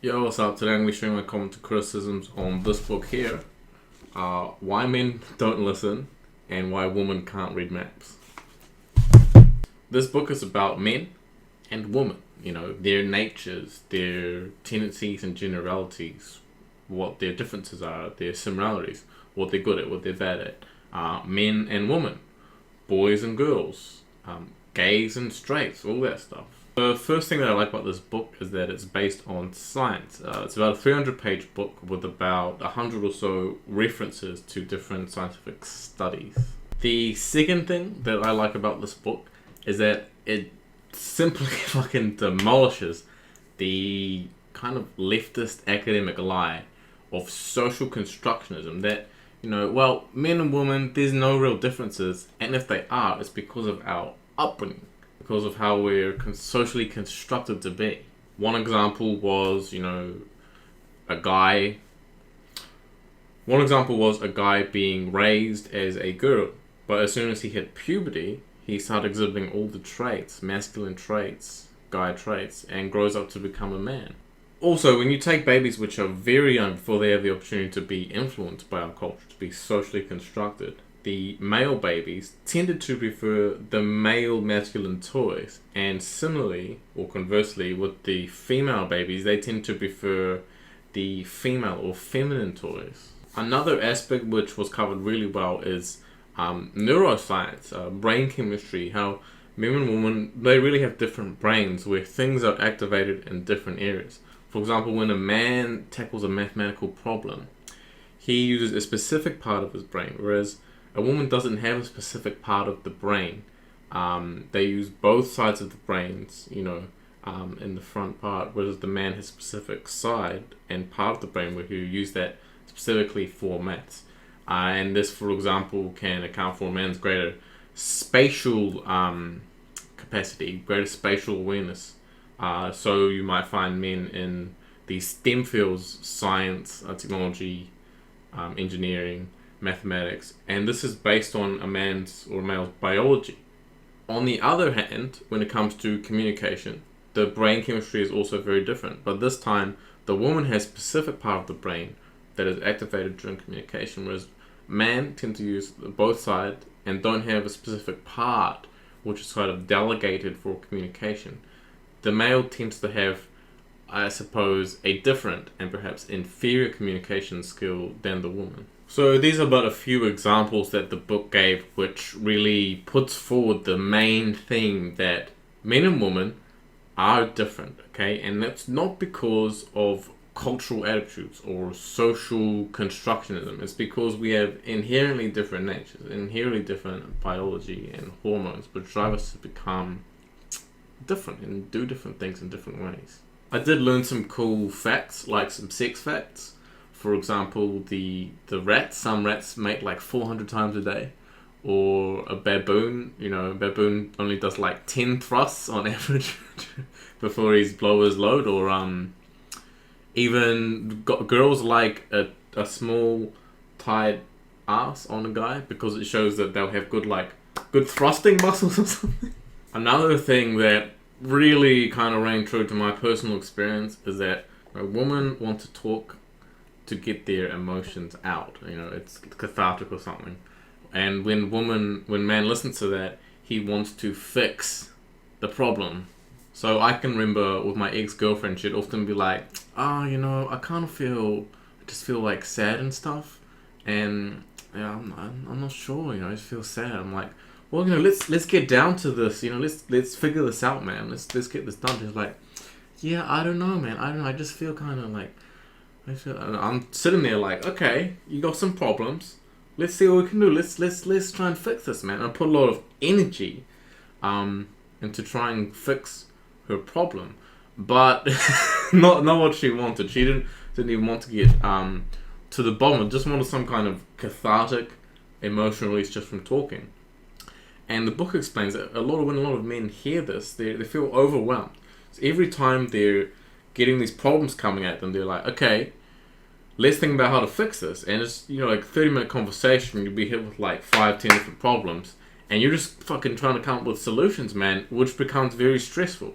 Yo, what's up? Today I'm going to be showing my comments and criticisms on this book here. Why Men Don't Listen and Why Women Can't Read Maps. This book is about men and women. You know, their natures, their tendencies and generalities, what their differences are, their similarities, what they're good at, what they're bad at. Men and women, boys and girls, gays and straights, all that stuff. The first thing that I like about this book is that it's based on science. It's about a 300-page book with about 100 or so references to different scientific studies. The second thing that I like about this book is that it simply fucking demolishes the kind of leftist academic lie of social constructionism that, you know, well, men and women, there's no real differences, and if they are, it's because of our upbringing, because of how we're socially constructed to be. One example was, a guy being raised as a girl, but as soon as he hit puberty, he started exhibiting all the traits, masculine traits, guy traits, and grows up to become a man. Also, when you take babies which are very young before they have the opportunity to be influenced by our culture, to be socially constructed, the male babies tended to prefer the male masculine toys, and similarly, or conversely, with the female babies, they tend to prefer the female or feminine toys. Another aspect which was covered really well is neuroscience, brain chemistry, how men and women, they really have different brains where things are activated in different areas. For example, when a man tackles a mathematical problem, he uses a specific part of his brain, whereas a woman doesn't have a specific part of the brain. They use both sides of the brains, in the front part, whereas the man has a specific side and part of the brain where he use that specifically for maths. And this, for example, can account for a man's greater spatial capacity, greater spatial awareness. So you might find men in the STEM fields, science, technology, engineering, mathematics, and this is based on a man's or a male's biology. On the other hand, when it comes to communication, the brain chemistry is also very different, but this time the woman has a specific part of the brain that is activated during communication, whereas men tend to use both sides and don't have a specific part which is sort of delegated for communication. The male tends to have, I suppose, a different and perhaps inferior communication skill than the woman. So these are but a few examples that the book gave which really puts forward the main theme that men and women are different, okay? And that's not because of cultural attitudes or social constructionism. It's because we have inherently different natures, inherently different biology and hormones which drive us to become different and do different things in different ways. I did learn some cool facts, like some sex facts. For example, the rats, some rats mate like 400 times a day. Or a baboon, a baboon only does like 10 thrusts on average before he's blow his load. Or even girls like a small tight ass on a guy because it shows that they'll have good thrusting muscles or something. Another thing that really kind of rang true to my personal experience is that a woman wants to talk to get their emotions out. It's cathartic or something. And when man listens to that, he wants to fix the problem. So I can remember with my ex-girlfriend, she'd often be like, I just feel like sad and stuff. And I'm not sure, I just feel sad. I'm like, well, let's get down to this, let's figure this out, man. Let's get this done. She's like, yeah, I don't know, man. I don't know. I just feel kind of like, I'm sitting there like, okay, you got some problems. Let's see what we can do. Let's try and fix this, man. And I put a lot of energy into trying and fix her problem, but not what she wanted. She didn't even want to get to the bottom. Just wanted some kind of cathartic emotion release just from talking. And the book explains that when a lot of men hear this, they feel overwhelmed. So every time they're getting these problems coming at them, they're like, okay, let's think about how to fix this. And it's, like 30-minute conversation, you'll be hit with like 5-10 different problems, and you're just fucking trying to come up with solutions, man, which becomes very stressful.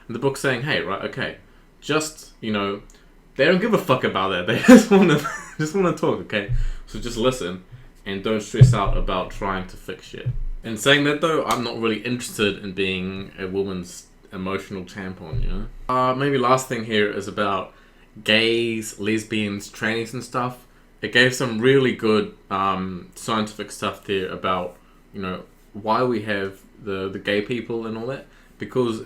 And the book's saying, hey, right, okay, just, They don't give a fuck about that. They just wanna talk, okay? So just listen and don't stress out about trying to fix shit. In saying that though, I'm not really interested in being a woman's emotional tampon, you know? Maybe last thing here is about gays, lesbians, trannies and stuff. It gave some really good scientific stuff there about, you know, why we have the gay people and all that. Because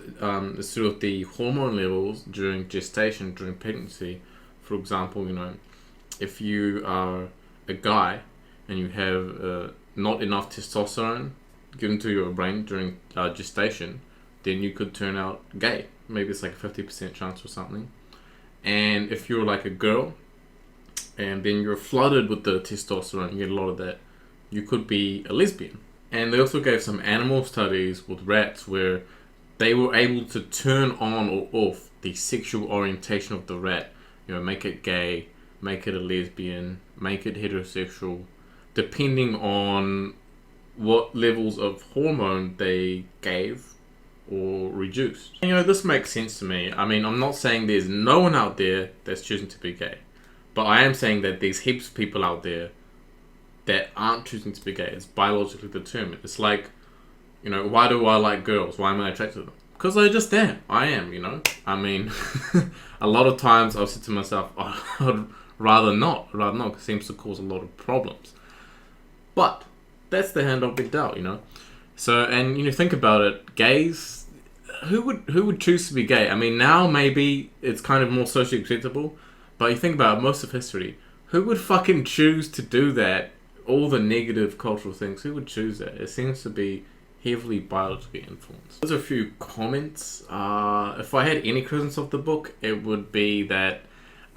it's through the hormone levels during gestation, during pregnancy. For example, you know, if you are a guy and you have not enough testosterone given to your brain during gestation, then you could turn out gay. Maybe it's like a 50% chance or something. And if you're like a girl and then you're flooded with the testosterone, you get a lot of that, you could be a lesbian. And they also gave some animal studies with rats where they were able to turn on or off the sexual orientation of the rat. You know, make it gay, make it a lesbian, make it heterosexual, depending on what levels of hormone they gave or reduced. You know, this makes sense to me. I mean, I'm not saying there's no one out there that's choosing to be gay, but I am saying that there's heaps of people out there that aren't choosing to be gay. It's biologically determined. It's like, you know, why do I like girls? Why am I attracted to them? Because I just am. I am, you know. I mean, a lot of times I've said to myself, oh, I'd rather not, because it seems to cause a lot of problems. But that's the hand of big doubt, you know. So, and you know, think about it, gays, who would choose to be gay? I mean, now maybe it's kind of more socially acceptable, but you think about it, most of history, who would fucking choose to do that? All the negative cultural things, who would choose that? It seems to be heavily biologically influenced. There's a few comments. If I had any criticisms of the book, it would be that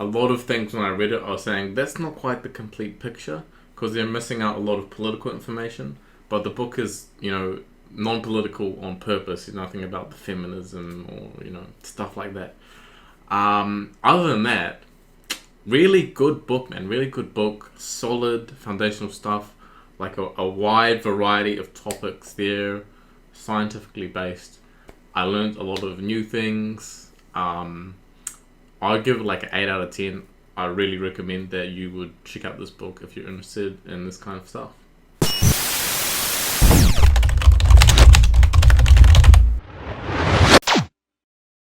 a lot of things when I read it, I was saying that's not quite the complete picture because they're missing out a lot of political information. But the book is, you know, non-political on purpose. There's nothing about the feminism or, you know, stuff like that. Other than that, really good book, man. Really good book. Solid foundational stuff. Like a wide variety of topics there. Scientifically based. I learned a lot of new things. I'll give it like an 8 out of 10. I really recommend that you would check out this book if you're interested in this kind of stuff.